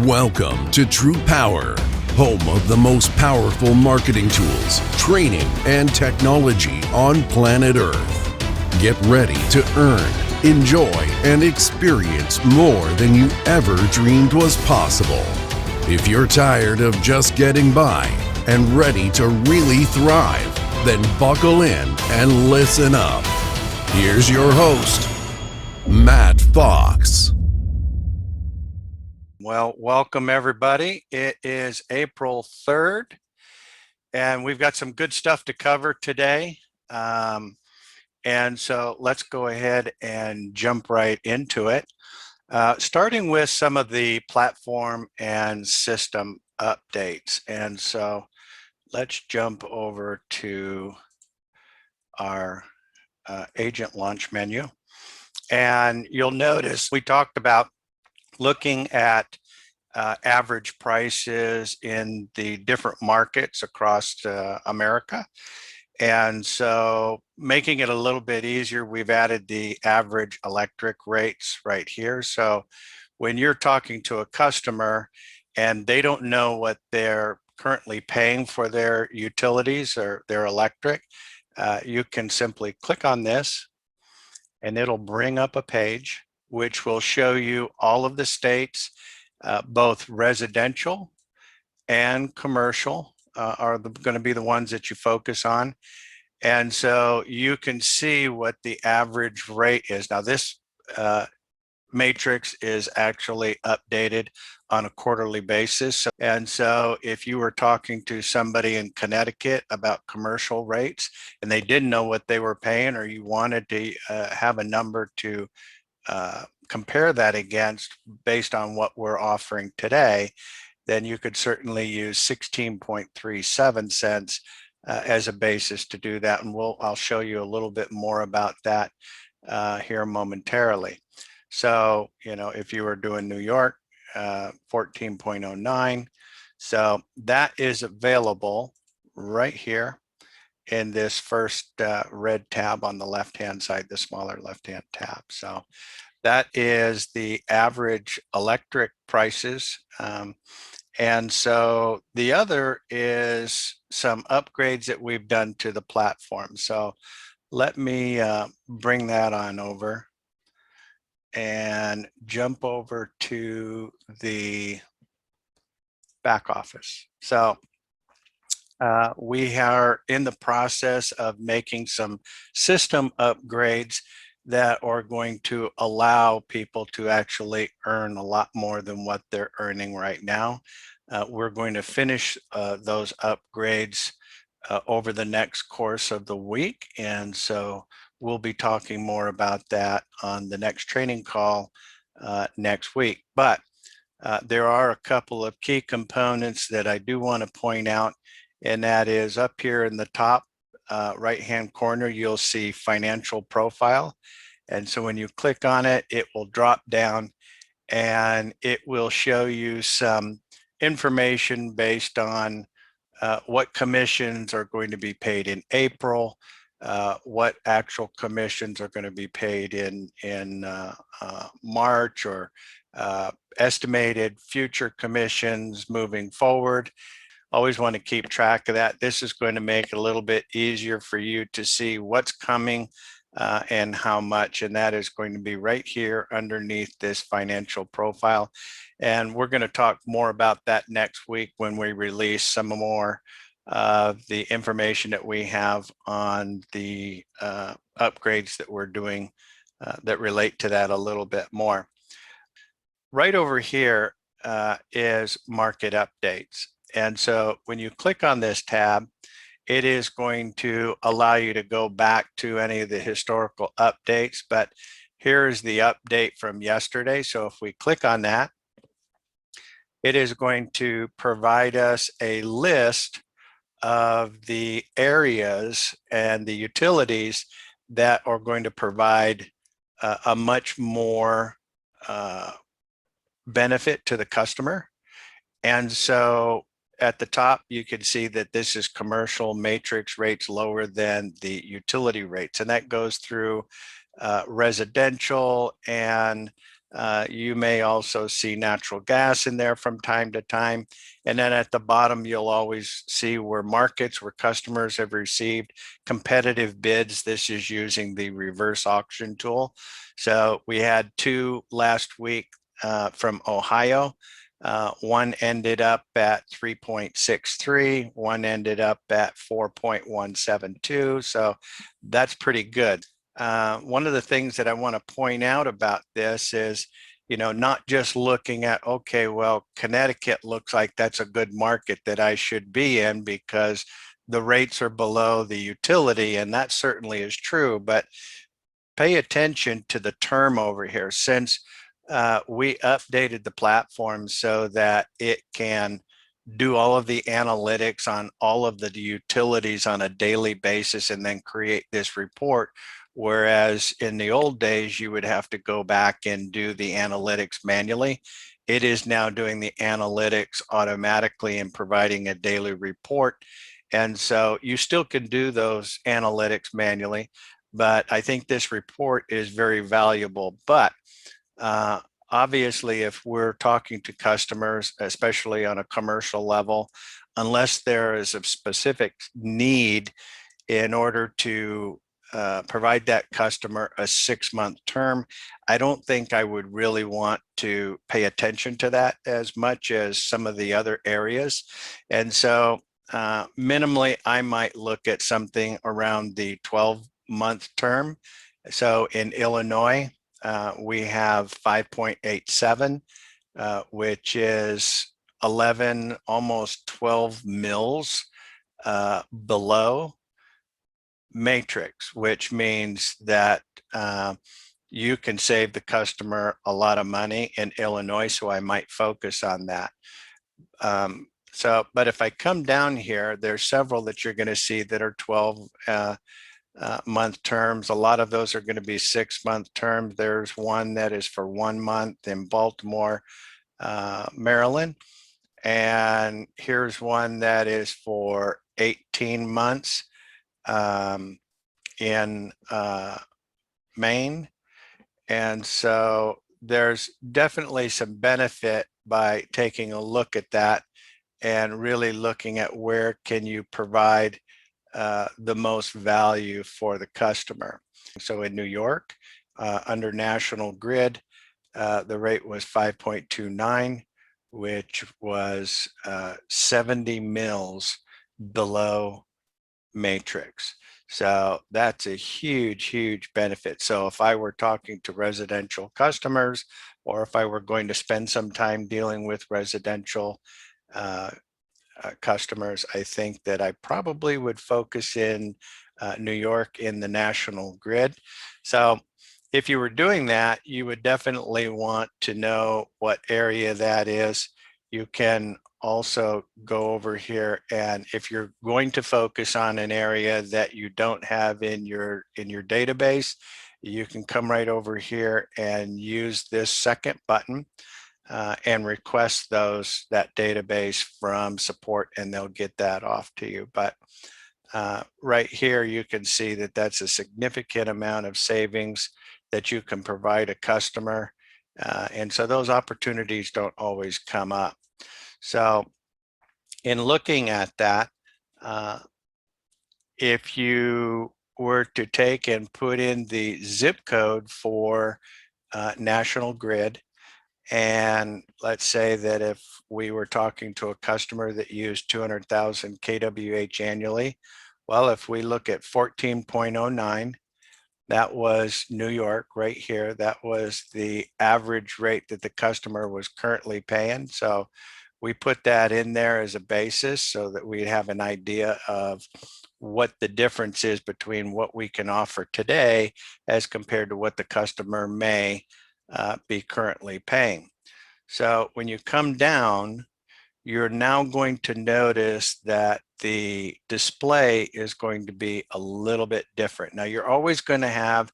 Welcome to TruPowur, home of the most powerful marketing tools, training, and technology on planet Earth. Get ready to earn, enjoy, and experience more than you ever dreamed was possible. If you're tired of just getting by and ready to really thrive, then buckle in and listen up. Here's your host, Matt Fox. Well, welcome everybody. It is April 3rd, and we've got some good stuff to cover today. And so let's go ahead and jump right into it. Starting with some of the platform and system updates. And so let's jump over to our agent launch menu. And you'll notice we talked about looking at average prices in the different markets across America. And so making it a little bit easier, we've added the average electric rates right here. So when you're talking to a customer and they don't know what they're currently paying for their utilities or their electric, you can simply click on this and it'll bring up a page which will show you all of the states, both residential and commercial are going to be the ones that you focus on. And so you can see what the average rate is. Now this matrix is actually updated on a quarterly basis. And so if you were talking to somebody in Connecticut about commercial rates and they didn't know what they were paying, or you wanted to have a number to compare that against based on what we're offering today, then you could certainly use 16.37 cents as a basis to do that. And I'll show you a little bit more about that here momentarily. So, if you were doing New York, 14.09. So that is available right here in this first red tab on the left-hand side, the smaller left-hand tab. So that is the average electric prices. And so the other is some upgrades that we've done to the platform. So let me bring that on over and jump over to the back office. So we are in the process of making some system upgrades that are going to allow people to actually earn a lot more than what they're earning right now. We're going to finish those upgrades over the next course of the week. And so we'll be talking more about that on the next training call next week. But there are a couple of key components that I do want to point out, and that is up here in the top right-hand corner, you'll see financial profile. And so when you click on it, it will drop down and it will show you some information based on what commissions are going to be paid in April, what actual commissions are going to be paid in March, or estimated future commissions moving forward. Always want to keep track of that. This is going to make it a little bit easier for you to see what's coming and how much, and that is going to be right here underneath this financial profile. And we're going to talk more about that next week when we release some more of the information that we have on the upgrades that we're doing that relate to that a little bit more. Right over here is market updates. And so when you click on this tab, it is going to allow you to go back to any of the historical updates. But here is the update from yesterday. So if we click on that, it is going to provide us a list of the areas and the utilities that are going to provide a much more benefit to the customer. And so at the top, you can see that this is commercial matrix rates lower than the utility rates. And that goes through residential and You may also see natural gas in there from time to time. And then at the bottom, you'll always see where markets, where customers have received competitive bids. This is using the reverse auction tool. So we had two last week from Ohio. One ended up at 3.63, one ended up at 4.172. So that's pretty good. One of the things that I want to point out about this is, not just looking at, okay, well, Connecticut looks like that's a good market that I should be in because the rates are below the utility, and that certainly is true, but pay attention to the term over here. Since we updated the platform so that it can do all of the analytics on all of the utilities on a daily basis and then create this report. Whereas in the old days, you would have to go back and do the analytics manually. It is now doing the analytics automatically and providing a daily report. And so you still can do those analytics manually, but I think this report is very valuable. But uh, obviously, if we're talking to customers, especially on a commercial level, unless there is a specific need in order to provide that customer a 6-month term, I don't think I would really want to pay attention to that as much as some of the other areas. And so minimally, I might look at something around the 12-month term. So in Illinois, we have 5.87, which is 11, almost 12 mils below matrix, which means that you can save the customer a lot of money in Illinois. So I might focus on that. But if I come down here, there's several that you're going to see that are 12 month terms. A lot of those are going to be 6-month terms. There's one that is for 1 month in Baltimore, Maryland. And here's one that is for 18 months in Maine. And so there's definitely some benefit by taking a look at that and really looking at where can you provide the most value for the customer. So in New York, under National Grid, the rate was 5.29, which was 70 mils below matrix. So that's a huge, huge benefit. So if I were talking to residential customers, or if I were going to spend some time dealing with residential customers, I think that I probably would focus in New York in the National Grid. So if you were doing that, you would definitely want to know what area that is. You can also go over here, and if you're going to focus on an area that you don't have in your database, you can come right over here and use this second button and request that database from support, and they'll get that off to you. But right here, you can see that that's a significant amount of savings that you can provide a customer. And so those opportunities don't always come up. So in looking at that, if you were to take and put in the zip code for National Grid, and let's say that if we were talking to a customer that used 200,000 kWh annually, well, if we look at 14.09, that was New York right here. That was the average rate that the customer was currently paying. So we put that in there as a basis so that we'd have an idea of what the difference is between what we can offer today as compared to what the customer may be currently paying. So when you come down, you're now going to notice that the display is going to be a little bit different. Now, you're always going to have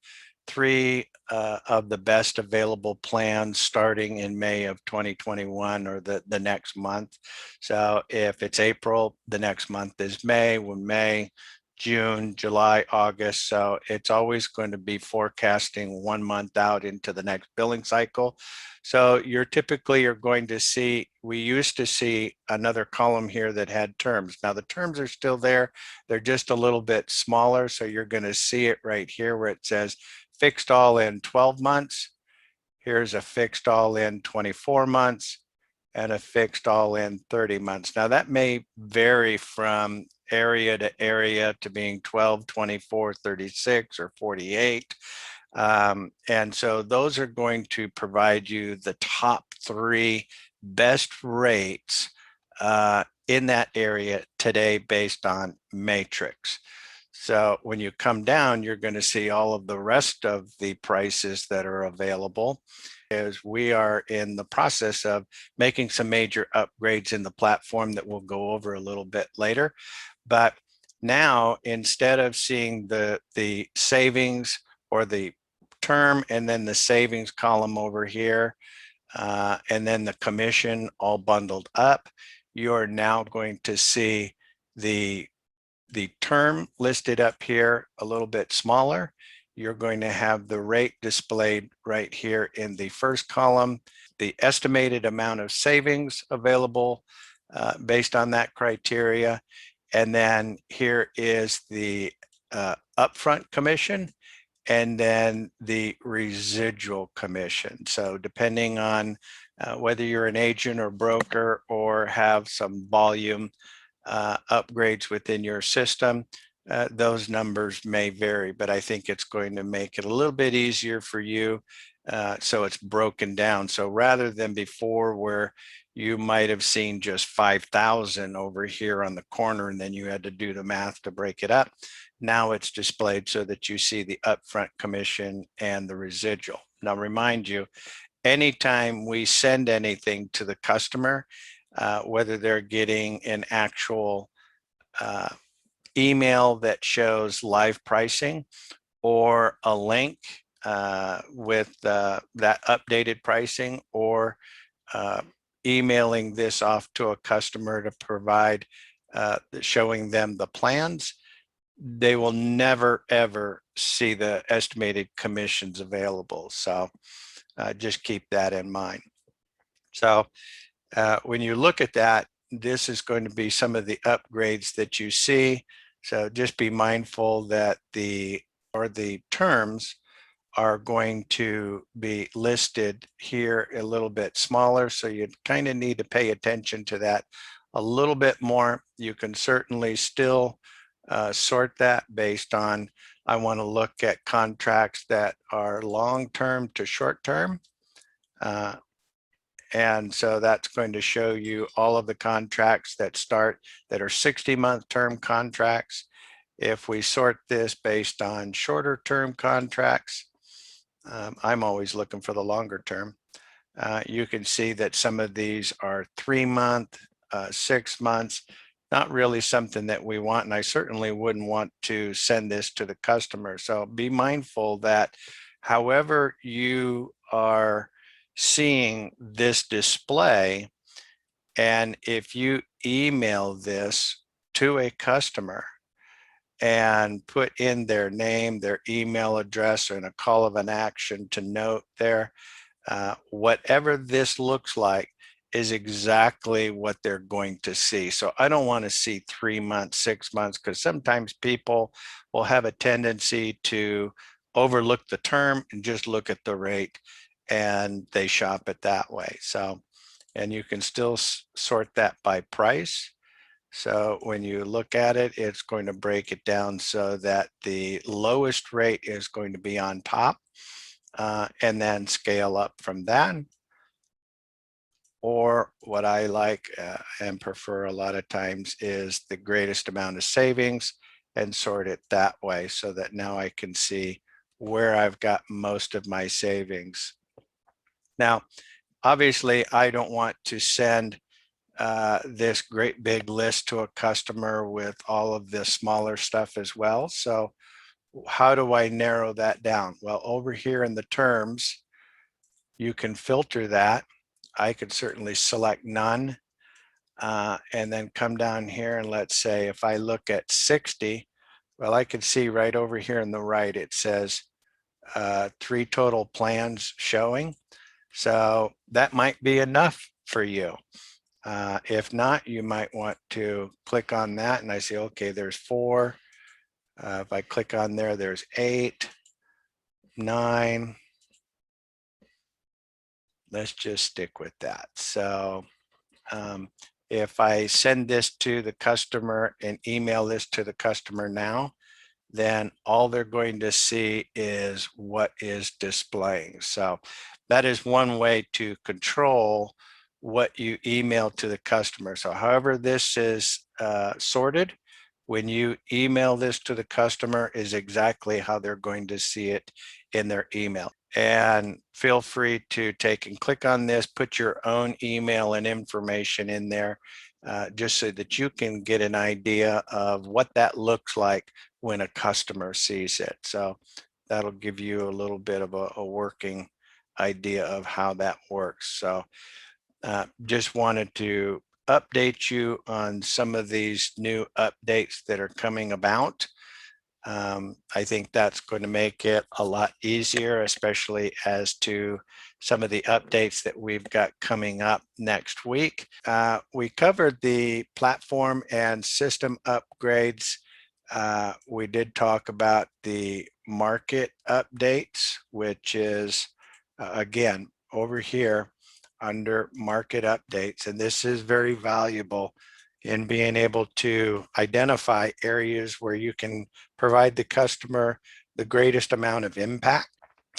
3 of the best available plans starting in May of 2021 or the next month. So if it's April, the next month is May. When May, June, July, August. So it's always going to be forecasting 1 month out into the next billing cycle. So you're going to see, we used to see another column here that had terms. Now the terms are still there. They're just a little bit smaller. So you're going to see it right here where it says fixed all in 12 months. Here's a fixed all in 24 months and a fixed all in 30 months. Now that may vary from area to area to being 12, 24, 36, or 48. And so those are going to provide you the top 3 best rates in that area today based on matrix. So when you come down, you're going to see all of the rest of the prices that are available, as we are in the process of making some major upgrades in the platform that we'll go over a little bit later. But now, instead of seeing the savings or the term and then the savings column over here, and then the commission all bundled up, you're now going to see the term listed up here a little bit smaller. You're going to have the rate displayed right here in the first column, the estimated amount of savings available based on that criteria. And then here is the upfront commission and then the residual commission. So depending on whether you're an agent or broker or have some volume upgrades within your system, those numbers may vary, but I think it's going to make it a little bit easier for you. So it's broken down. So rather than before where you might have seen just 5,000 over here on the corner and then you had to do the math to break it up, now it's displayed so that you see the upfront commission and the residual. Now remind you, anytime we send anything to the customer, whether they're getting an actual email that shows live pricing or a link with that updated pricing, or emailing this off to a customer to provide showing them the plans, they will never ever see the estimated commissions available. So just keep that in mind. So when you look at that, this is going to be some of the upgrades that you see. So just be mindful that the terms are going to be listed here a little bit smaller. So you kind of need to pay attention to that a little bit more. You can certainly still sort that based on, I want to look at contracts that are long-term to short-term. And so that's going to show you all of the contracts that are 60-month term contracts. If we sort this based on shorter term contracts, I'm always looking for the longer term. You can see that some of these are 3-month, 6 months, not really something that we want. And I certainly wouldn't want to send this to the customer. So be mindful that however you are seeing this display, and if you email this to a customer and put in their name, their email address, and a call of an action to note there, whatever this looks like is exactly what they're going to see. So I don't want to see 3 months, 6 months, because sometimes people will have a tendency to overlook the term and just look at the rate, and they shop it that way. So, and you can still sort that by price. So when you look at it, it's going to break it down so that the lowest rate is going to be on top, and then scale up from that. Or what I like and prefer a lot of times is the greatest amount of savings, and sort it that way so that now I can see where I've got most of my savings. Now, obviously, I don't want to send this great big list to a customer with all of the smaller stuff as well. So how do I narrow that down? Well, over here in the terms, you can filter that. I could certainly select none, and then come down here, and let's say if I look at 60, Well, I can see right over here on the right, it says 3 total plans showing. So that might be enough for you. If not, you might want to click on that and I say, okay, there's 4. If I click on there, there's 8, 9. Let's just stick with that. So if I send this to the customer and email this to the customer now, then all they're going to see is what is displaying. So that is one way to control what you email to the customer. So however this is sorted, when you email this to the customer is exactly how they're going to see it in their email. And feel free to take and click on this, put your own email and information in there, just so that you can get an idea of what that looks like when a customer sees it. So that'll give you a little bit of a working idea of how that works. So just wanted to update you on some of these new updates that are coming about. I think that's going to make it a lot easier, especially as to some of the updates that we've got coming up next week. We covered the platform and system upgrades. We did talk about the market updates, which is, again, over here under market updates. And this is very valuable in being able to identify areas where you can provide the customer the greatest amount of impact.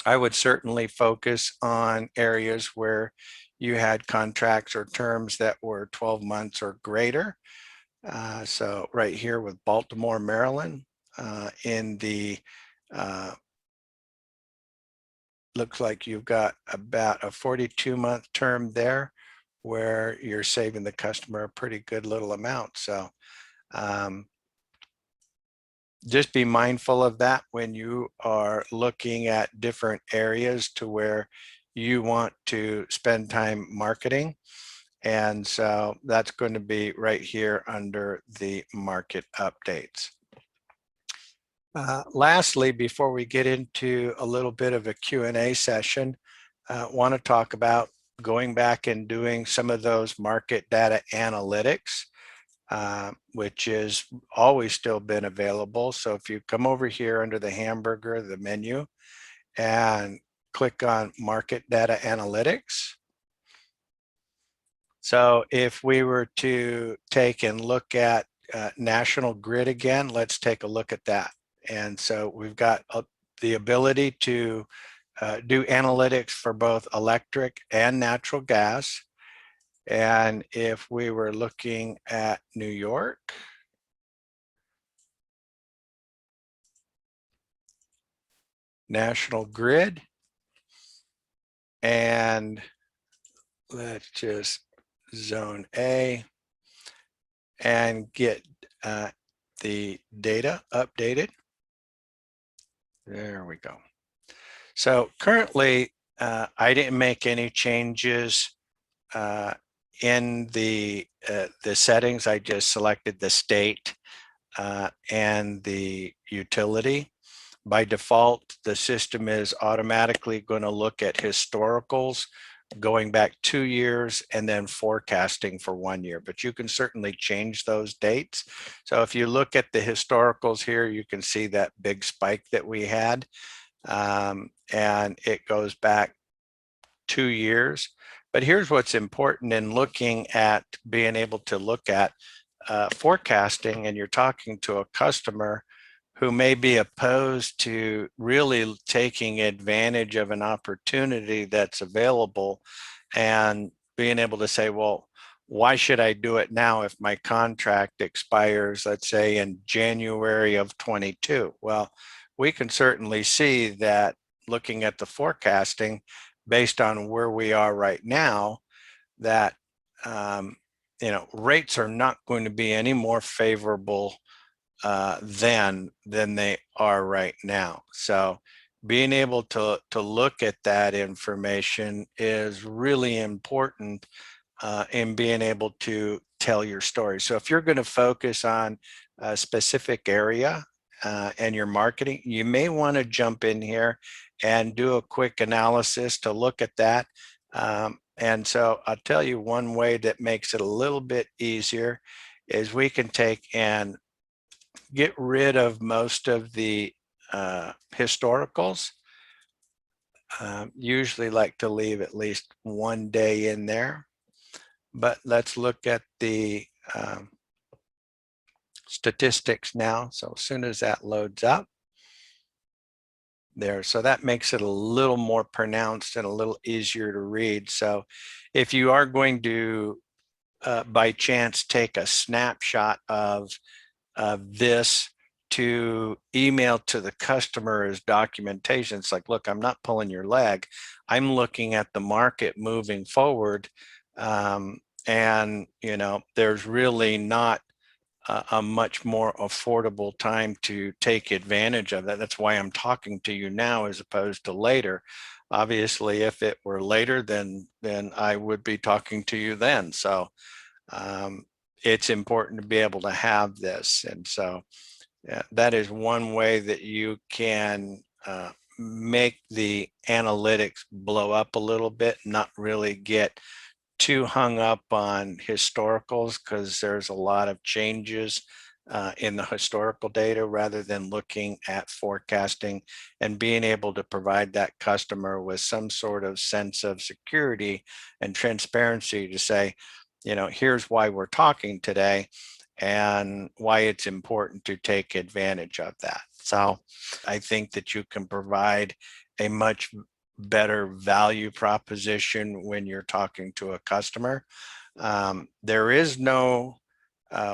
I would certainly focus on areas where you had contracts or terms that were 12 months or greater. So right here with Baltimore, Maryland, in the looks like you've got about a 42-month term there where you're saving the customer a pretty good little amount. So just be mindful of that when you are looking at different areas to where you want to spend time marketing. And so that's going to be right here under the market updates. Lastly, before we get into a little bit of a Q&A session, want to talk about going back and doing some of those market data analytics, which has always still been available. So if you come over here under the hamburger, the menu, and click on market data analytics. So if we were to take and look at National Grid again, let's take a look at that. And so we've got the ability to do analytics for both electric and natural gas. And if we were looking at New York, National Grid, and let's just zone A and get the data updated. There we go. So currently, I didn't make any changes in the settings. I just selected the state and the utility. By default, the system is automatically going to look at historicals going back 2 years and then forecasting for 1 year, but you can certainly change those dates. So if you look at the historicals here, you can see that big spike that we had, and it goes back 2 years. But here's what's important in looking at being able to look at forecasting, and you're talking to a customer who may be opposed to really taking advantage of an opportunity that's available and being able to say, well, why should I do it now if my contract expires, let's say in January of 22? Well, we can certainly see that looking at the forecasting based on where we are right now, that rates are not going to be any more favorable than they are right now. So being able to look at that information is really important in being able to tell your story. So if you're going to focus on a specific area, and your marketing, you may want to jump in here and do a quick analysis to look at that. And so I'll tell you one way that makes it a little bit easier is we can take and get rid of most of the historicals. Usually like to leave at least one day in there, but let's look at the statistics now. So as soon as that loads up there, so that makes it a little more pronounced and a little easier to read. So if you are going to by chance take a snapshot of this to email to the customer as documentation, it's like, look, I'm not pulling your leg. I'm looking at the market moving forward. And, you know, there's really not a much more affordable time to take advantage of that. That's why I'm talking to you now as opposed to later. Obviously, if it were later, then I would be talking to you then. So it's important to be able to have this. And so that is one way that you can make the analytics blow up a little bit, not really get too hung up on historicals, because there's a lot of changes in the historical data rather than looking at forecasting and being able to provide that customer with some sort of sense of security and transparency to say, you know, here's why we're talking today and why it's important to take advantage of that. So I think that you can provide a much better value proposition when you're talking to a customer. There is no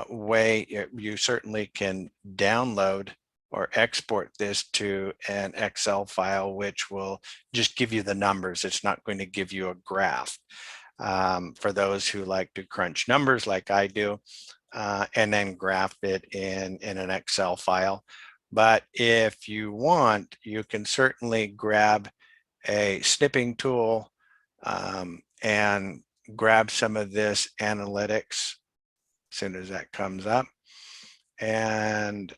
way, you certainly can download or export this to an Excel file, which will just give you the numbers. It's not going to give you a graph. For those who like to crunch numbers like I do, and then graph it in an Excel file. But if you want, you can certainly grab a snipping tool and grab some of this analytics as soon as that comes up. And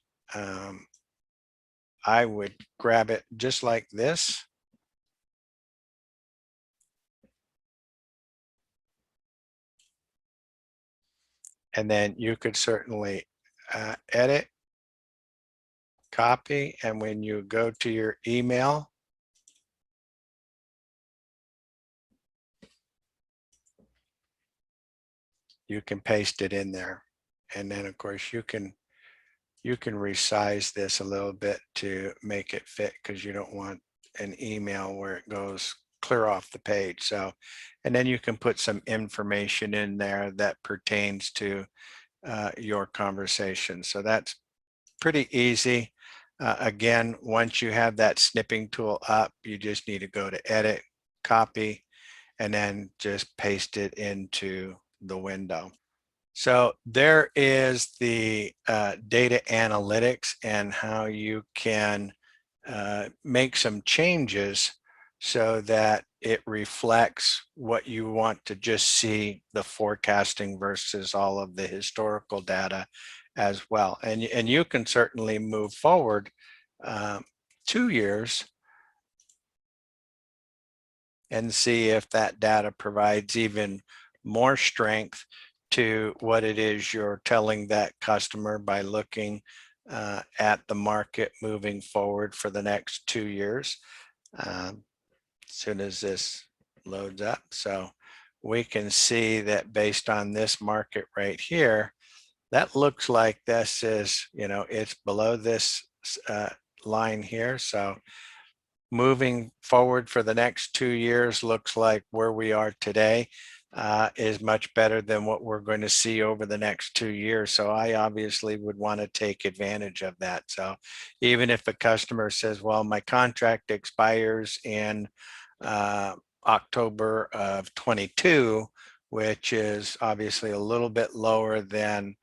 I would grab it just like this. And then you could certainly edit, copy, and when you go to your email, you can paste it in there. And then of course you can resize this a little bit to make it fit, because you don't want an email where it goes clear off the page. So, and then you can put some information in there that pertains to your conversation. So that's pretty easy. Again, once you have that snipping tool up, you just need to go to edit, copy, and then just paste it into the window. So there is the data analytics and how you can make some changes so that it reflects what you want to just see, the forecasting versus all of the historical data as well. And you can certainly move forward 2 years and see if that data provides even more strength to what it is you're telling that customer by looking at the market moving forward for the next 2 years. As soon as this loads up, so we can see that based on this market right here, that looks like this is, you know, it's below this line here. So moving forward for the next 2 years looks like where we are today is much better than what we're going to see over the next 2 years. So I obviously would want to take advantage of that. So even if a customer says, well, my contract expires in October of 22, which is obviously a little bit lower than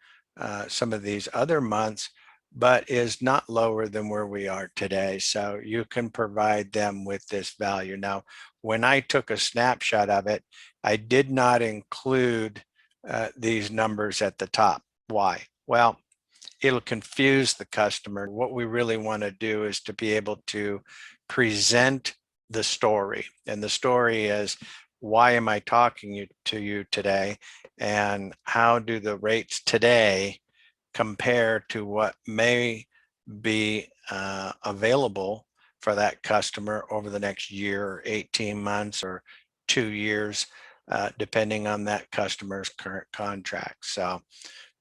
some of these other months, but is not lower than where we are today. So you can provide them with this value. Now, when I took a snapshot of it, I did not include these numbers at the top. Why? Well, it'll confuse the customer. What we really want to do is to be able to present the story. And the story is, why am I talking to you today? And how do the rates today compare to what may be available for that customer over the next year, 18 months, or 2 years, depending on that customer's current contract. So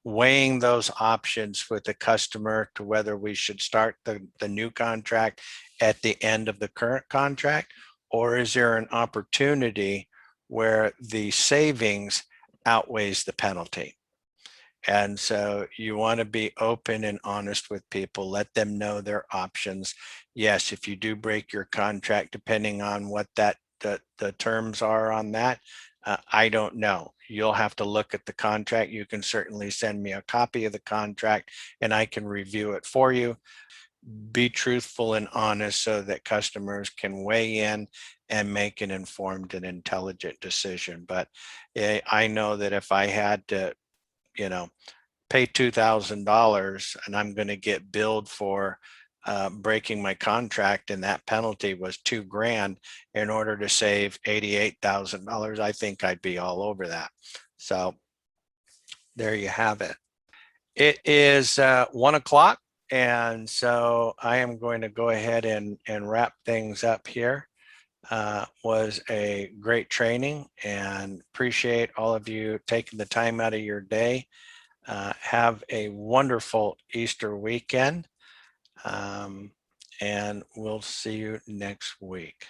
weighing those options with the customer to whether we should start the new contract at the end of the current contract, or is there an opportunity where the savings outweighs the penalty? And so you want to be open and honest with people, let them know their options. Yes, if you do break your contract, depending on what the terms are on that, I don't know. You'll have to look at the contract. You can certainly send me a copy of the contract and I can review it for you. Be truthful and honest so that customers can weigh in and make an informed and intelligent decision. But I know that if I had to, pay $2,000 and I'm going to get billed for breaking my contract, and that penalty was $2,000 in order to save $88,000, I think I'd be all over that. So there you have it. It is 1 o'clock. And so I am going to go ahead and wrap things up here. Was a great training, and appreciate all of you taking the time out of your day. Have a wonderful Easter weekend, and we'll see you next week.